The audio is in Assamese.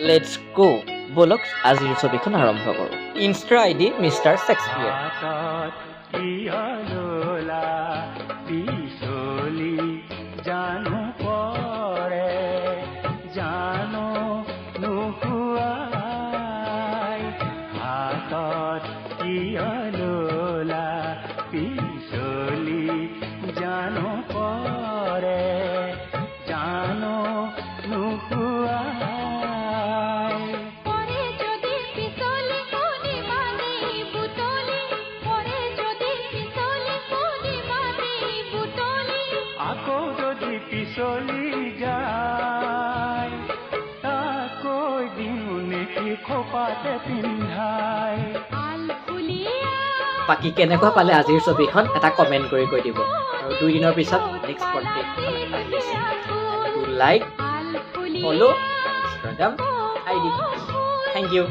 লেটছ গো বলক আজিৰ ছবিখন আৰম্ভ কৰোঁ ইনষ্টা আইডি মিষ্টাৰ শেক্সপিয়াৰ পিছলি যায় তাকৈ দিনে কি খোপাতে পিন্ধাই বাকী কেনেকুৱা পালে আজিৰ ছবিখন এটা কমেণ্ট কৰি কৈ দিব আৰু 2 দিনৰ পিছত নেক্সট পডকাষ্টখন আহিছে লাইক ফলো ইনষ্টাগ্ৰাম আইডি থেংক ইউ